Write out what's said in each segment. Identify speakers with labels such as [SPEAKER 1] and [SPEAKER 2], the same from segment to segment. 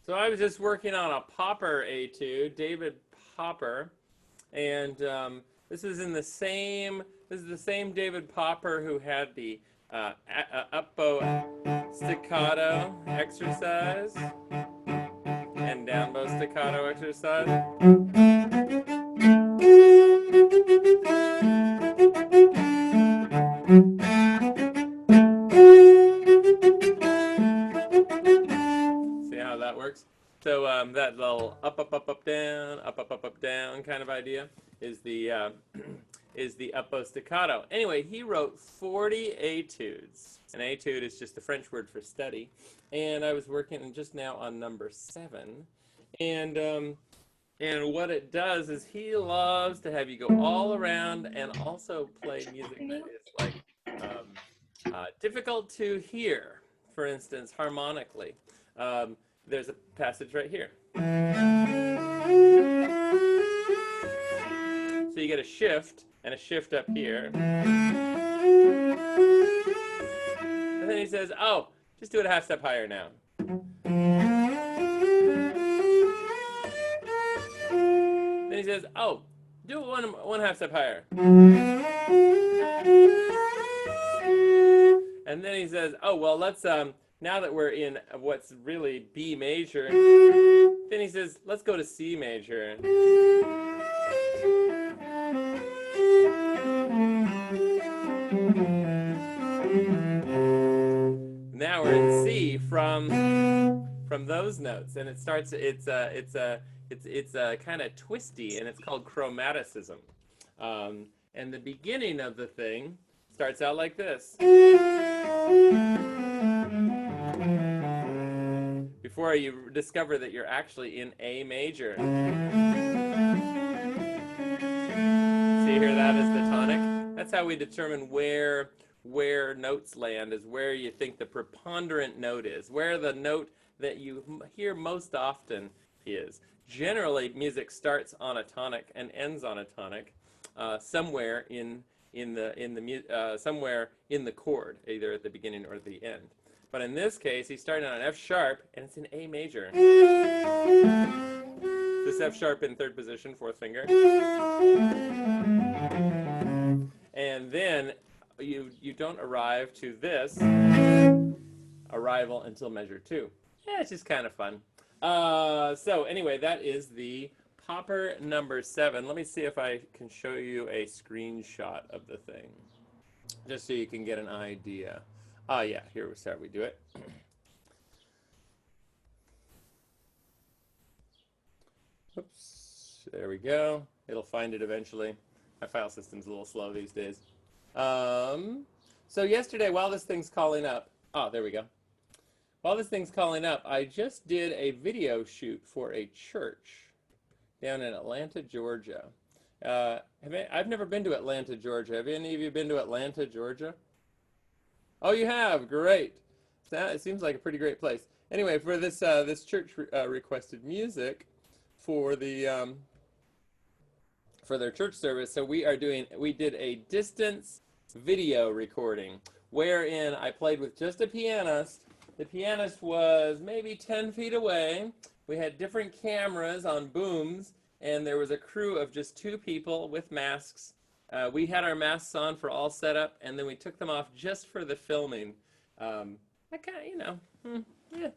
[SPEAKER 1] So I was just working on a Popper etude, David Popper, and this is in the same. This is the same David Popper who had the up bow staccato exercise and down bow staccato exercise. See how that works? So that little up, down kind of idea is the is the up bow staccato. Anyway, he wrote 40 etudes. An etude is just the French word for study. And I was working just now on number 7. And what it does is he loves to have you go all around and also play music that is like difficult to hear, for instance, harmonically. There's a passage right here. So you get a shift and a shift up here. And then he says, oh, just do it a half step higher now. Then he says, oh, do it one half step higher. And then he says, oh, well, let's, now that we're in what's really B major, then he says, let's go to C major. Now we're in C from those notes, and it starts. It's kind of twisty, and it's called chromaticism. And the beginning of the thing starts out like this. Before you discover that you're actually in A major. See here, that is the tonic. That's how we determine where notes land, is where you think the preponderant note is, where the note that you hear most often is. Generally, music starts on a tonic and ends on a tonic, somewhere in the chord, either at the beginning or at the end. But in this case, he's starting on an F sharp, and it's in A major. This F sharp in third position, fourth finger. And then you don't arrive to this arrival until measure 2. Yeah, it's just kind of fun. So anyway, that is the Popper number 7. Let me see if I can show you a screenshot of the thing, just so you can get an idea. Yeah, here we do it. Oops, there we go. It'll find it eventually. My file system's a little slow these days. So yesterday, while this thing's calling up, there we go. While this thing's calling up, I just did a video shoot for a church down in Atlanta, Georgia. I've never been to Atlanta, Georgia. Have any of you been to Atlanta, Georgia? Oh, you have? Great. It seems like a pretty great place. Anyway, for this this church requested music for the for their church service, so we did a distance video recording wherein I played with just a pianist. The pianist was maybe 10 feet away. We had different cameras on booms, and there was a crew of just 2 people with masks. We had our masks on for all setup, and then we took them off just for the filming. I kind of, yeah.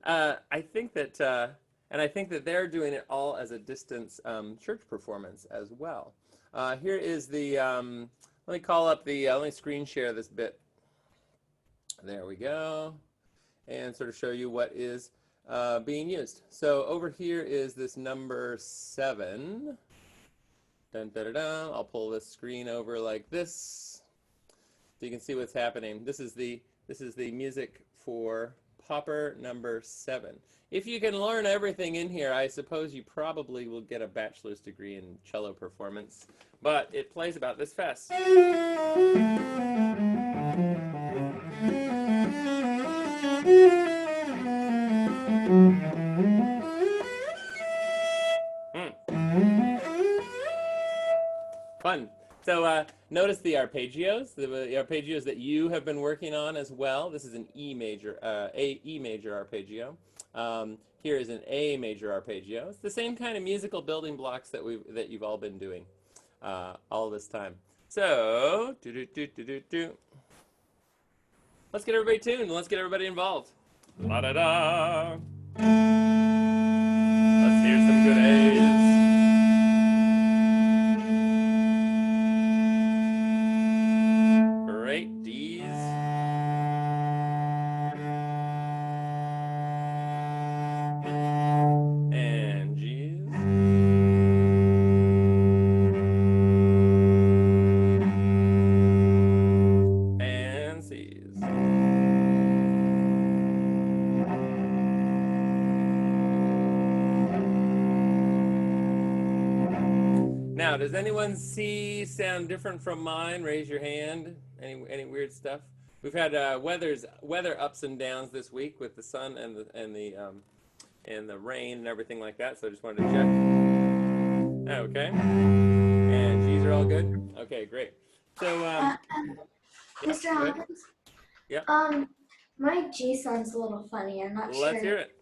[SPEAKER 1] I think that, and I think that they're doing it all as a distance church performance as well. Here is the, let me call up the, let me screen share this bit. There we go. And sort of show you what is being used. So over here is this number 7. Dun, dun, dun, dun. I'll pull this screen over like this, so you can see what's happening. This is the music for Popper number 7. If you can learn everything in here, I suppose you probably will get a bachelor's degree in cello performance. But it plays about this fast. Fun. So notice the arpeggios, the arpeggios that you have been working on as well. This is an E major, E major arpeggio. Here is an A major arpeggio. It's the same kind of musical building blocks that you've all been doing all this time. So, let's get everybody tuned. Let's get everybody involved. La da da. Let's hear some good A's. Great D's. And G's. And C's. Now, does anyone's C sound different from mine? Raise your hand. Any weird stuff? We've had weather ups and downs this week with the sun and the rain and everything like that. So I just wanted to check. Okay. And G's are all good. Okay, great. So, yeah,
[SPEAKER 2] Mr. Hopkins.
[SPEAKER 1] Yeah.
[SPEAKER 2] My G sounds a little funny. I'm not sure.
[SPEAKER 1] Let's hear it.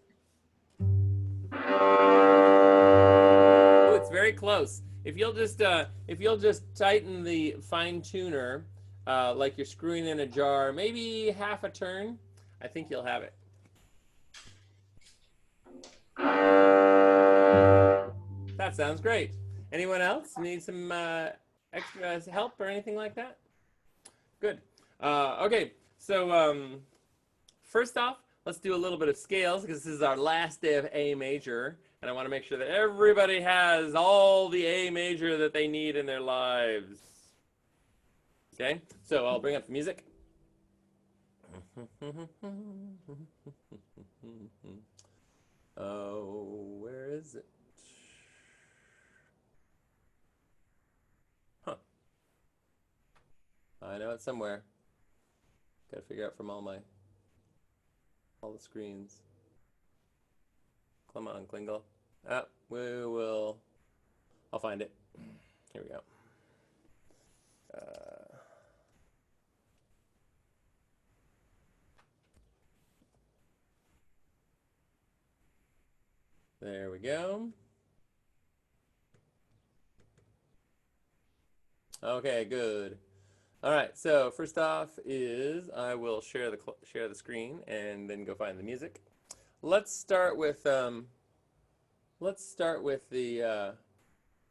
[SPEAKER 1] Oh, it's very close. If you'll just tighten the fine tuner, like you're screwing in a jar, maybe half a turn, I think you'll have it. That sounds great. Anyone else need some extra help or anything like that? Good. Okay, so first off, let's do a little bit of scales because this is our last day of A major, and I want to make sure that everybody has all the A major that they need in their lives. Okay, so I'll bring up the music. Oh, where is it? Huh. I know it's somewhere. Gotta figure out from all the screens. Come on, Klingle. I'll find it. Here we go. There we go. Okay, good. All right, so first off is I will share the screen and then go find the music. Let's start with the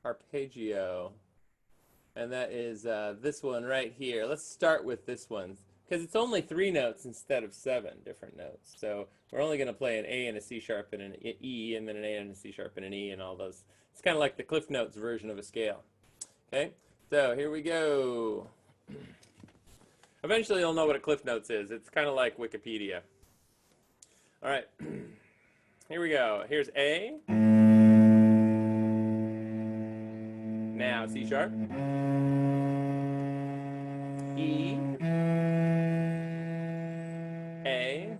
[SPEAKER 1] arpeggio, and that is this one right here. Let's start with this one because it's only 3 notes instead of 7 different notes. So we're only going to play an A and a C sharp and an E, and then an A and a C sharp and an E, and all those. It's kind of like the Cliff Notes version of a scale. Okay, so here we go. Eventually you'll know what a Cliff Notes is. It's kind of like Wikipedia. All right, here we go. Here's A. Now C sharp. E. A.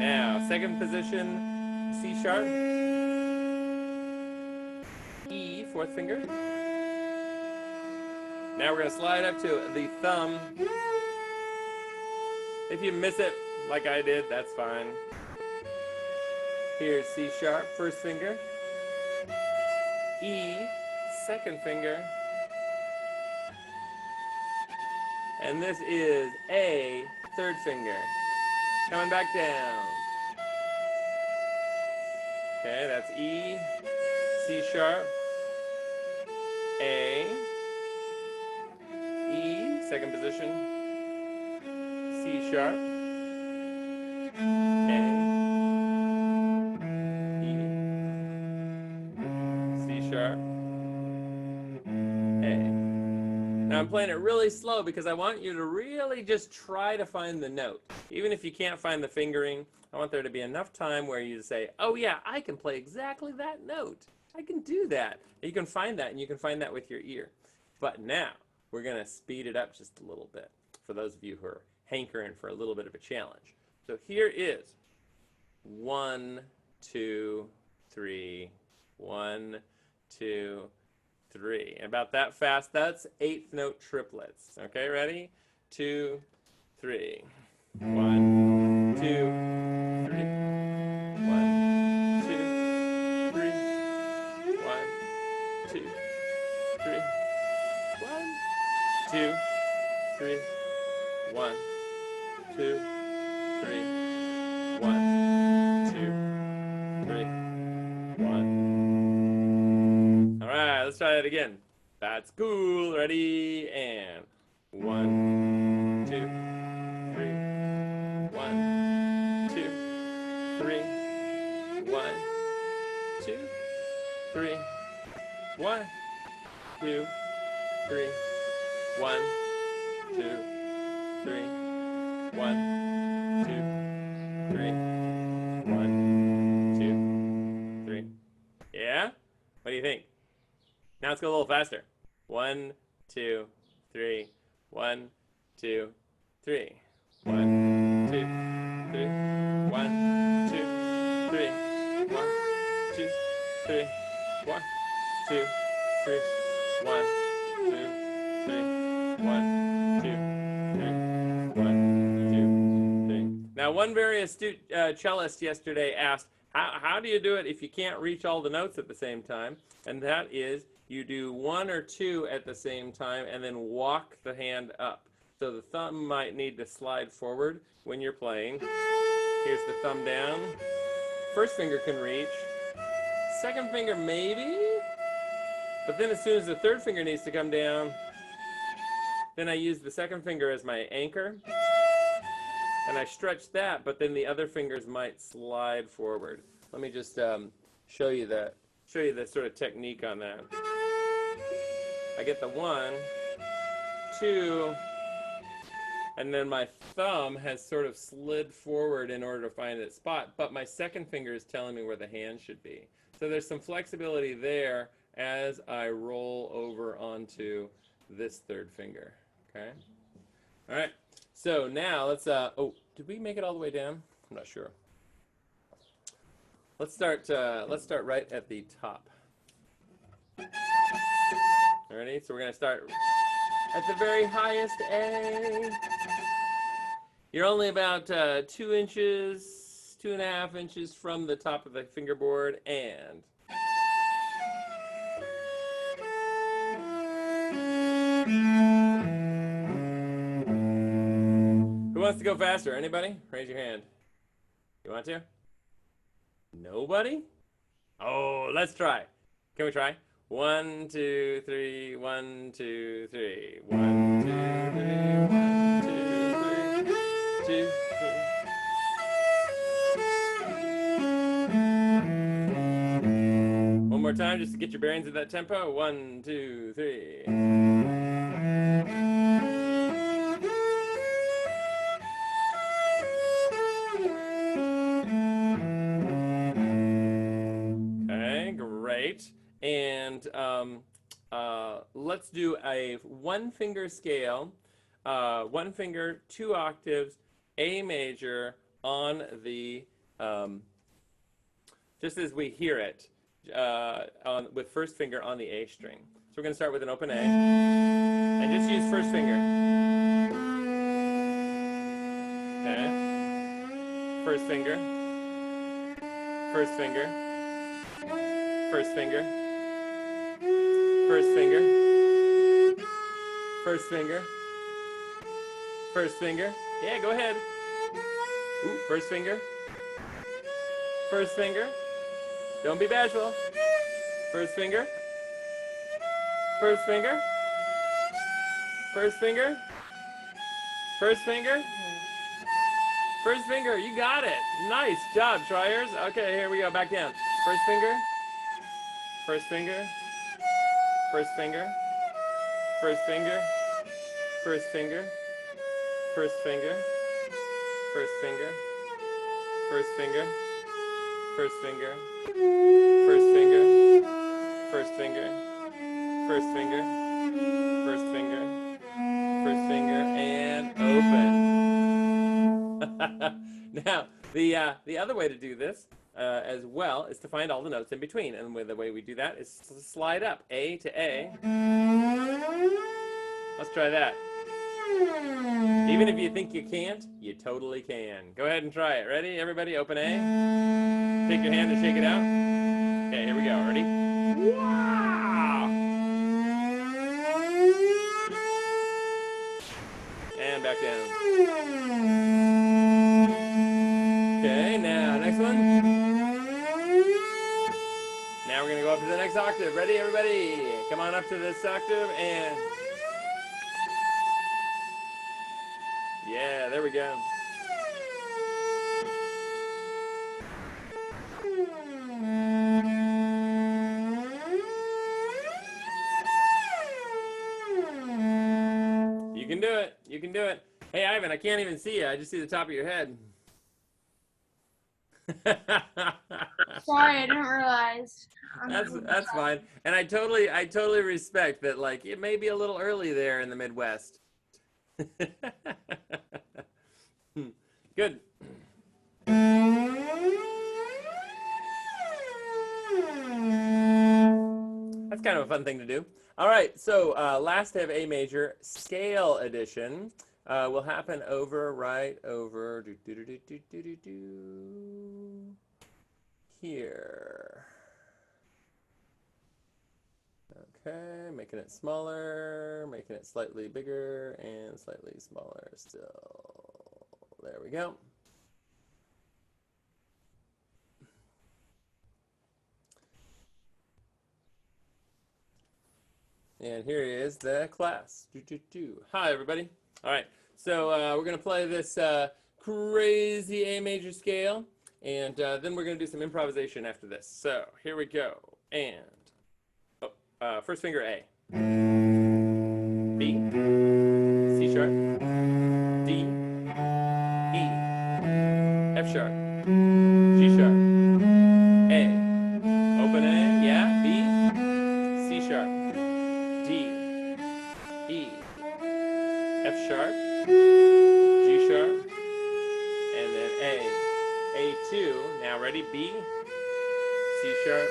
[SPEAKER 1] Now second position C sharp. E, 4th finger. Now we're going to slide up to the thumb. If you miss it like I did, that's fine. Here's C sharp, 1st finger. E, 2nd finger. And this is A, 3rd finger. Coming back down. Okay, that's E, C sharp, A, E, 2nd position, C sharp, A, E, C sharp, A. Now I'm playing it really slow because I want you to really just try to find the note. Even if you can't find the fingering, I want there to be enough time where you say, oh yeah, I can play exactly that note. I can do that. You can find that, and you can find that with your ear. But now, we're going to speed it up just a little bit for those of you who are hankering for a little bit of a challenge. So here is 1, 2, 3, 1, 2, 3. And about that fast, that's 8th note triplets. Okay, ready? 2, 3. 1, 2, 3. 1, 2, 3. 1, 2, 3. 1, 2, 3. 1, 2, 3. 1, 2, 3. 1. All right, let's try that again. That's cool. Ready? And 1, 2, 3. 1, 2, 3. 1, 2, 3. 1, 2, 3. 1, 2, 3. 1, 2, 3. 1, 2, 3. Yeah? What do you think? Now let's go a little faster. 1, 2, 3. 1, 2, 3. 1, 2, 3. 1, 2, 3. 1, 2, 3. 1, 2, 3. 1, 2, 3. 1, 2, 3. 1, 2, 3. Now, one very astute cellist yesterday asked, how do you do it if you can't reach all the notes at the same time? And that is, you do 1 or 2 at the same time and then walk the hand up. So the thumb might need to slide forward when you're playing. Here's the thumb down. First finger can reach. Second finger maybe. But then as soon as the third finger needs to come down, then I use the second finger as my anchor. And I stretch that, but then the other fingers might slide forward. Let me just show you the sort of technique on that. I get the 1, 2, and then my thumb has sort of slid forward in order to find its spot, but my second finger is telling me where the hand should be. So there's some flexibility there as I roll over onto this third finger. Okay? All right. So now let's, oh, did we make it all the way down? I'm not sure. Let's start right at the top. Ready? So we're going to start at the very highest A. You're only about 2 inches, 2.5 inches from the top of the fingerboard, and who wants to go faster? Anybody? Raise your hand. You want to? Nobody? Oh, let's try. Can we try? 1, 2, 3. 1, 2, 3. 1, 2, 3. 1, 2, 3. 2, 3. One more time, just to get your bearings at that tempo. 1, 2, 3. Okay, great. And let's do a 1-finger scale. 1 finger, 2 octaves, A major on the, just as we hear it, with first finger on the A string. So we're going to start with an open A, and just use first finger. Okay. First finger. First finger. First finger. First finger. First finger. First finger. Yeah, go ahead. Ooh, first finger. First finger. Don't be bashful. First finger. First finger. First finger. First finger. First finger. You got it. Nice job, tryers. Okay, here we go. Back down. First finger. First finger. First finger. First finger. First finger. First finger. First finger. First finger. First finger. First finger. First finger. First finger. First finger. First finger. And open. Now, the other way to do this, as well is to find all the notes in between. And the way we do that is to slide up A to A. Let's try that. Even if you think you can't, you totally can. Go ahead and try it. Ready? Everybody, open A. Take your hand and shake it out. Okay, here we go. Ready? Wow! And back down. Okay, now next one. Now we're going to go up to the next octave. Ready, everybody? Come on up to this octave and... Yeah, there we go. You can do it. You can do it. Hey, Ivan, I can't even see you. I just see the top of your head.
[SPEAKER 3] Sorry, I didn't realize.
[SPEAKER 1] That's fine. And I totally respect that. Like, it may be a little early there in the Midwest. Good. That's kind of a fun thing to do. All right, so last have A major scale edition will happen right over here. Okay, making it smaller, making it slightly bigger, and slightly smaller still. There we go. And here is the class. Hi, everybody. All right, so we're going to play this crazy A major scale, and then we're going to do some improvisation after this. So here we go. And first finger A. B. C sharp. D. E. F sharp. G sharp. A. Open A. Yeah. B. C sharp. D. E. F sharp. G sharp. And then A. A2. Now ready? B. C sharp.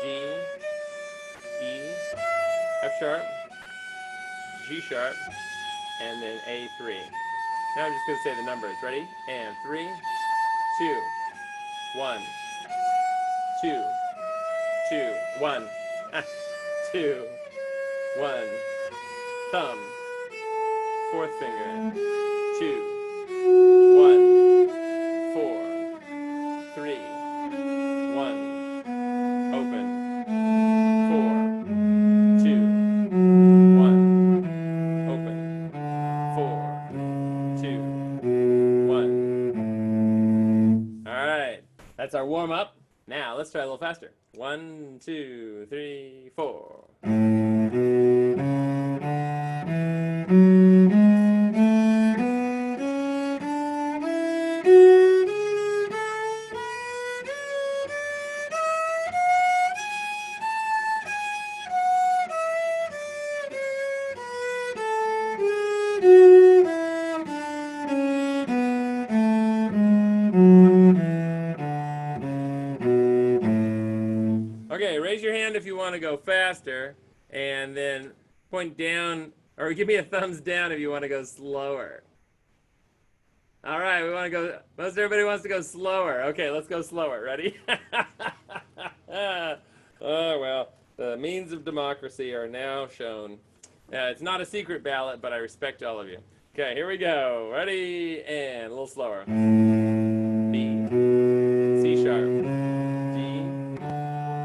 [SPEAKER 1] D. E, F sharp, G sharp, and then A3. Now I'm just going to say the numbers. Ready? And 3, 2, 1, 2, 2, 1, 2, 1, thumb, fourth finger, 2, 1, 4, 3, 1, open. 4, 2, 1. All right, that's our warm up. Now let's try a little faster. 1, 2, 3, 4. Okay, raise your hand if you want to go faster, and then point down, or give me a thumbs down if you want to go slower. All right, we want to go, most everybody wants to go slower. Okay, let's go slower. Ready? Oh, well, the means of democracy are now shown. It's not a secret ballot, but I respect all of you. Okay, here we go. Ready? And a little slower. B, C sharp, D.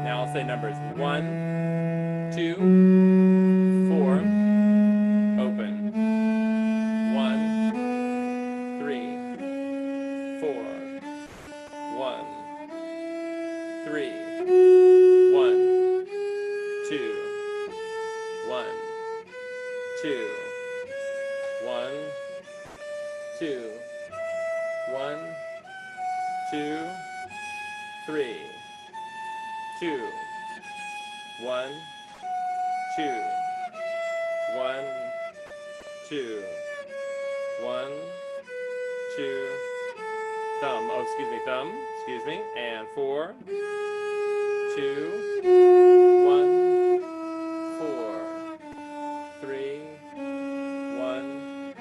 [SPEAKER 1] Now I'll say numbers. 1, 2, 4, open. 1, 3, 4, 1, 3, 1, 2, 1, 2, 1, 2, 1, 2, 3, 2, 1, 2, 1, 2, 1, 2, thumb. Oh, excuse me, thumb. Excuse me. And 4, 2, 1, 4, 3, 1,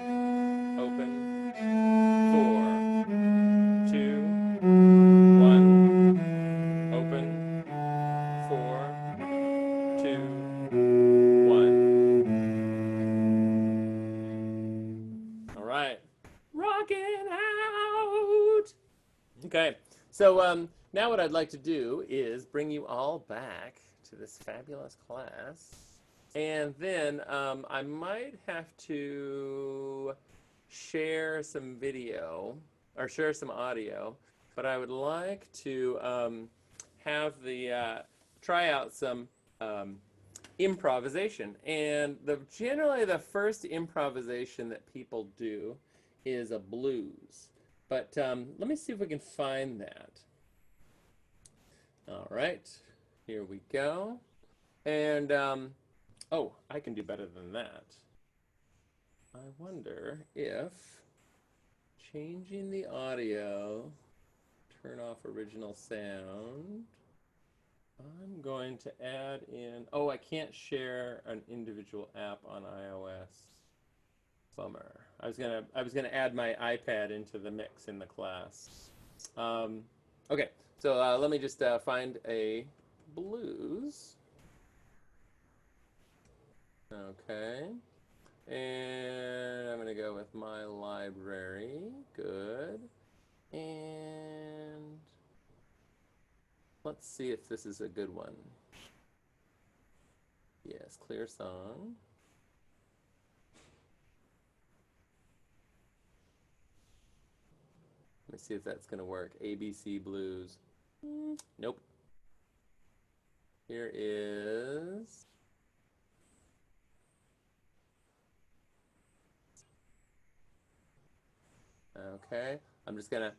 [SPEAKER 1] open, 4, 2, 1, open, 4, 2, 1. All right. Rocking out. Okay. So now what I'd like to do is bring you all back to this fabulous class. And then I might have to share some video or share some audio, but I would like to have the try out some improvisation. And generally the first improvisation that people do is a blues. But let me see if we can find that. All right, here we go. And oh, I can do better than that. I wonder if changing the audio, turn off original sound. I'm going to add in, oh, I can't share an individual app on iOS. Bummer. I was gonna add my iPad into the mix in the class. Okay, so let me just find a blues. Okay, and I'm gonna go with my library. Good, and let's see if this is a good one. Yes, clear song. Let me see if that's going to work. ABC Blues. Nope. Here is... Okay. I'm just going to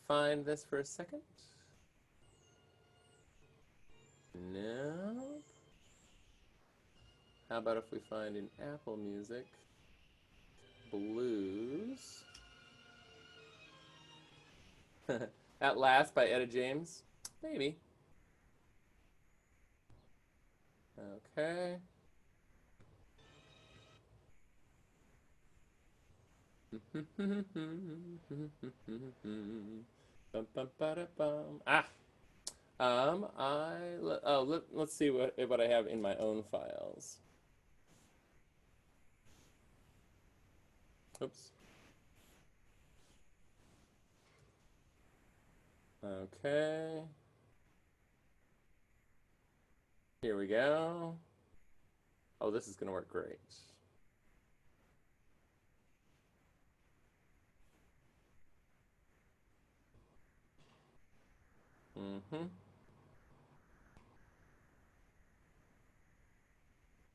[SPEAKER 1] find this for a second. No. How about if we find in Apple Music Blues? At Last by Etta James? Maybe. Okay. Ah. Let's see what I have in my own files. Oops. Okay. Here we go. Oh, this is going to work great. Mm-hmm.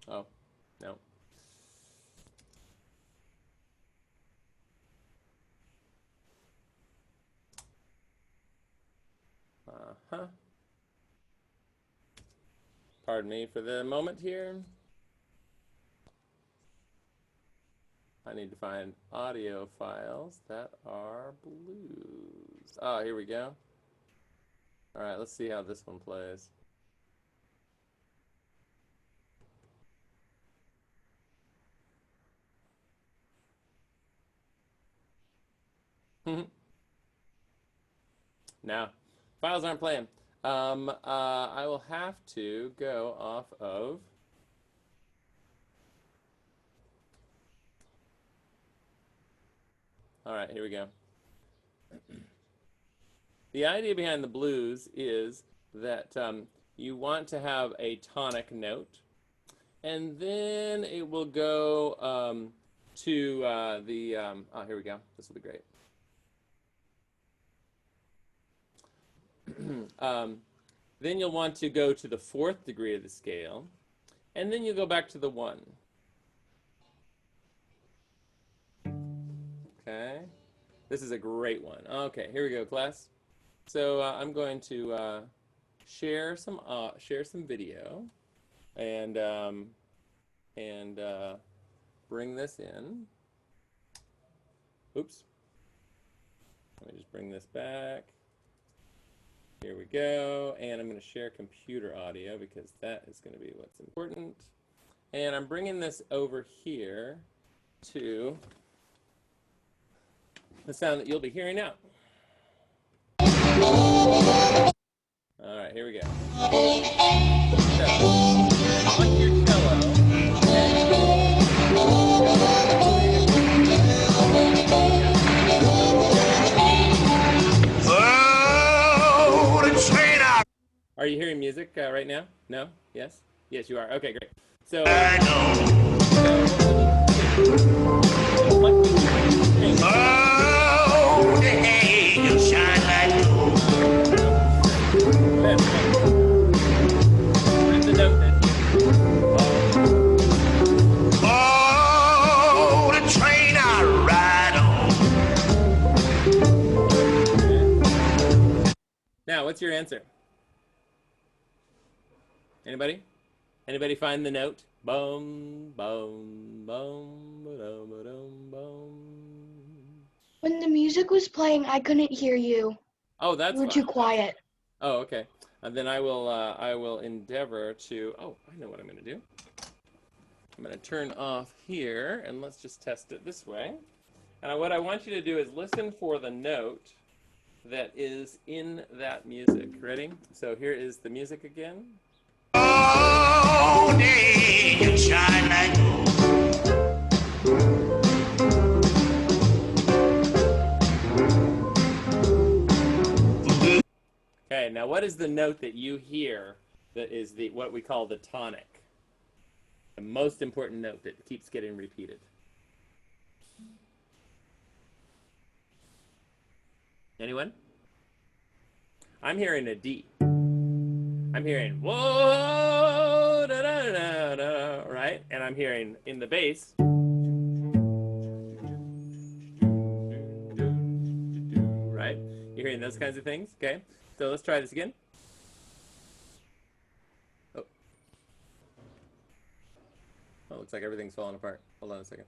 [SPEAKER 1] Oh, no. Uh-huh. Pardon me for the moment here. I need to find audio files that are blues. Oh, here we go. All right, let's see how this one plays. No, files aren't playing. I will have to go off of all right, here we go. The idea behind the blues is that you want to have a tonic note, and then it will go to oh, here we go. This will be great. Then you'll want to go to the 4th degree of the scale, and then you go back to the 1. Okay, this is a great one. Okay, here we go, class. So I'm going to share some video and bring this in. Oops. Let me just bring this back. Here we go. And I'm going to share computer audio because that is going to be what's important. And I'm bringing this over here to the sound that you'll be hearing now. All right, here we go. So, on your cello.
[SPEAKER 4] Oh, the train out.
[SPEAKER 1] Are you hearing music right now? No? Yes? Yes, you are. Okay, great. So,
[SPEAKER 4] I know. Oh, the angels shine like gold.
[SPEAKER 1] That's the note that
[SPEAKER 4] Oh, the train I ride on.
[SPEAKER 1] Now, what's your answer? Anybody? Anybody find the note? Boom, boom, boom, ba-dum, ba-dum, boom.
[SPEAKER 5] When the music was playing, I couldn't hear you.
[SPEAKER 1] Oh, that's
[SPEAKER 5] You were
[SPEAKER 1] fine.
[SPEAKER 5] too quiet.
[SPEAKER 1] Oh, okay. Then I will endeavor to. Oh, I know what I'm going to do. I'm going to turn off here, and let's just test it this way. And what I want you to do is listen for the note that is in that music. Ready? So here is the music again.
[SPEAKER 4] Oh, the angels shine like gold.
[SPEAKER 1] Okay, now what is the note that you hear that is what we call the tonic? The most important note that keeps getting repeated. Anyone? I'm hearing a D. I'm hearing whoa, da, da, da, da, right? And I'm hearing in the bass, right? You're hearing those kinds of things, okay? So let's try this again. Oh, looks like everything's falling apart. Hold on a second.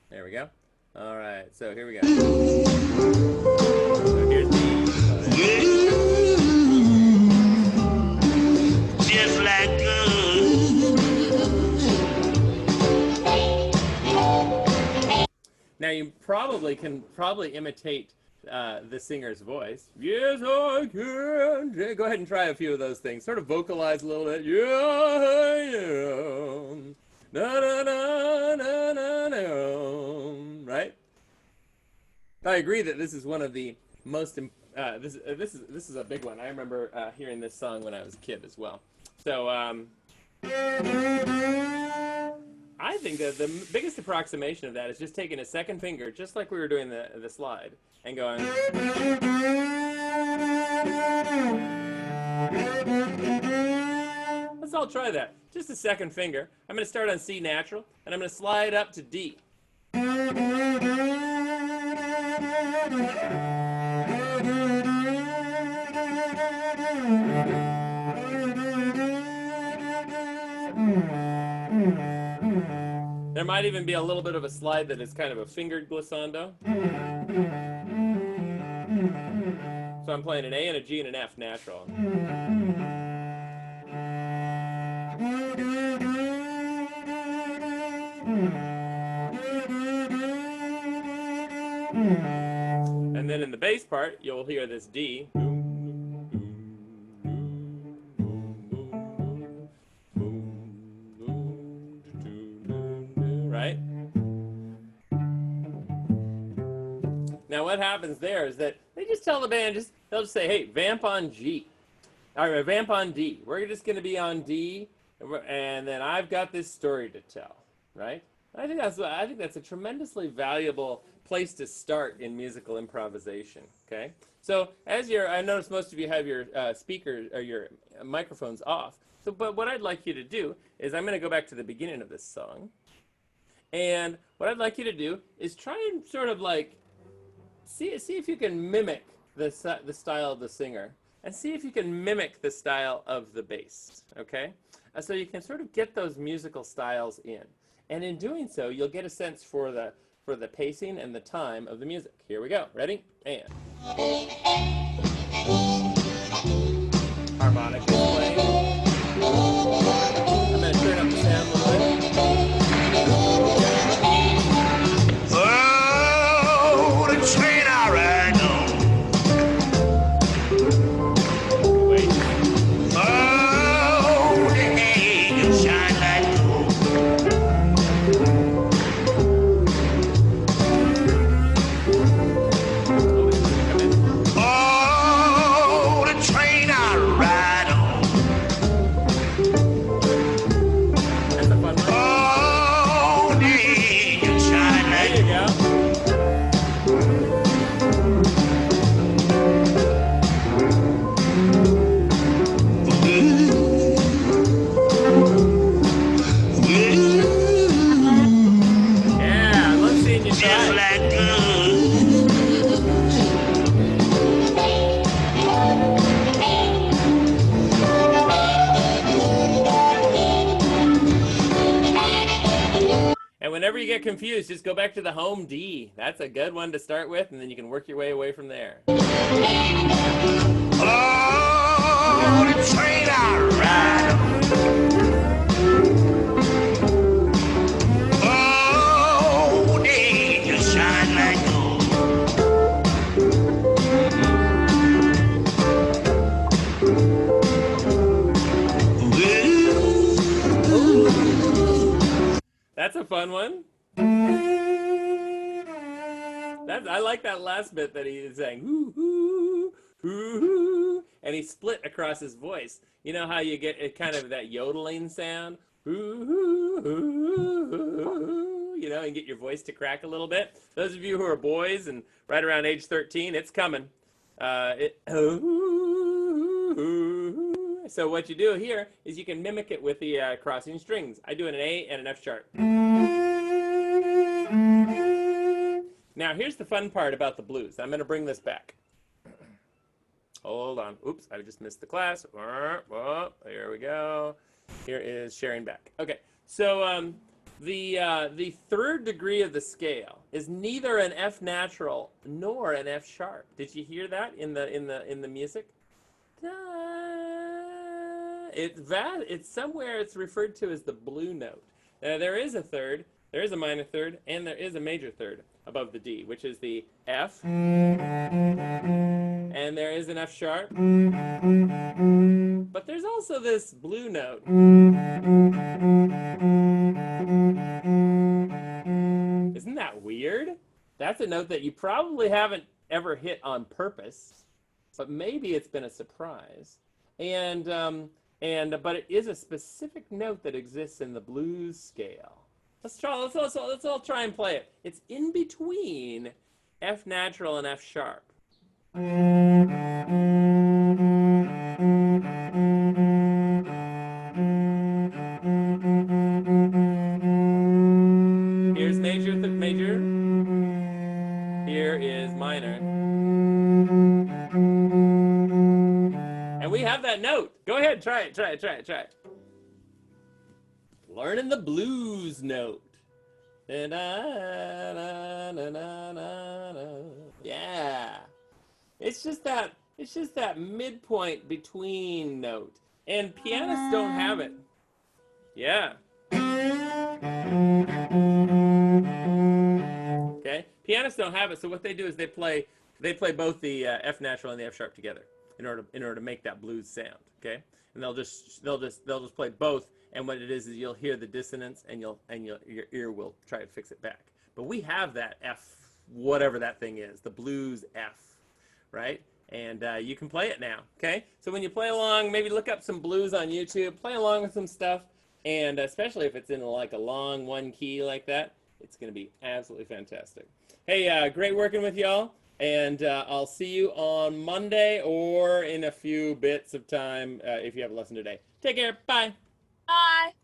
[SPEAKER 1] There we go. All right, so here we go. So here's the.
[SPEAKER 4] Just like good.
[SPEAKER 1] Now you can imitate the singer's voice. Yes, I can. Go ahead and try a few of those things. Sort of vocalize a little bit. Yeah, I am. Na na na na na na. Right? I agree that this is one of the most. This is a big one. I remember hearing this song when I was a kid as well. So I think that the biggest approximation of that is just taking a second finger, just like we were doing the slide, and going. Let's all try that. Just a second finger. I'm going to start on C natural, and I'm going to slide up to D. There might even be a little bit of a slide that is kind of a fingered glissando. So I'm playing an A and a G and an F natural. And then in the bass part, you'll hear this D. Right? Now what happens there is that they just tell the band, they'll just say, hey, vamp on G. All right, vamp on D. We're just going to be on D, and then I've got this story to tell, right? I think that's a tremendously valuable place to start in musical improvisation. Okay, so I notice most of you have your speakers or your microphones off. So, but what I'd like you to do is I'm going to go back to the beginning of this song, and what I'd like you to do is try and sort of like see if you can mimic the style of the singer, and see if you can mimic the style of the bass. Okay, so you can sort of get those musical styles in. And in doing so, you'll get a sense for the for the pacing and the time of the music. Here we go. Ready? And harmonic is playing. I'm going to turn up the sound a little bit.
[SPEAKER 4] Oh, the train I ride on.
[SPEAKER 1] Wait.
[SPEAKER 4] Oh, the angels shine like gold.
[SPEAKER 1] Oh, it's gonna come in.
[SPEAKER 4] Oh, the train I ride on.
[SPEAKER 1] That's a fun one.
[SPEAKER 4] Oh, the angels shine
[SPEAKER 1] There
[SPEAKER 4] like
[SPEAKER 1] you go. Yeah, I love seeing you
[SPEAKER 4] just
[SPEAKER 1] try.
[SPEAKER 4] like good.
[SPEAKER 1] And whenever you get confused, just go back to the home D. That's a good one to start with, and then you can work your way away from there.
[SPEAKER 4] Oh, the train I ride on. Oh, the angels shine like gold.
[SPEAKER 1] That's a fun one. I like that last bit that he is saying, hoo, hoo, hoo, hoo, and he split across his voice. You know how you get kind of that yodeling sound? Hoo, hoo, hoo, hoo, you know, and get your voice to crack a little bit. Those of you who are boys and right around age 13, it's coming. So what you do here is you can mimic it with the crossing strings. I do an A and an F sharp. Now here's the fun part about the blues. I'm going to bring this back. Hold on. Oops, I just missed the class. Oh, here we go. Here is sharing back. Okay, so the third degree of the scale is neither an F natural nor an F sharp. Did you hear that in the music? It's somewhere it's referred to as the blue note. Now there is a third, there is a minor third, and there is a major third above the D, which is the F, and there is an F sharp, but there's also this blue note. Isn't that weird? That's a note that you probably haven't ever hit on purpose, but maybe it's been a surprise. But it is a specific note that exists in the blues scale. Let's all try and play it. It's in between F natural and F sharp. Here's major, major. Here is minor. And we have that note. Go ahead, try it. Learning the blues note. Yeah. It's just that midpoint between note. And pianists don't have it. Yeah. Okay? Pianists don't have it, so what they do is they play both the F natural and the F sharp together in order to make that blues sound, okay? And they'll just play both, and what it is you'll hear the dissonance, and your ear will try to fix it back. But we have that F, whatever that thing is, the blues F, right? And you can play it now, okay? So when you play along, maybe look up some blues on YouTube, play along with some stuff, and especially if it's in like a long one key like that, it's going to be absolutely fantastic. Hey, great working with y'all. And I'll see you on Monday or in a few bits of time if you have a lesson today. Take care. Bye.
[SPEAKER 3] Bye.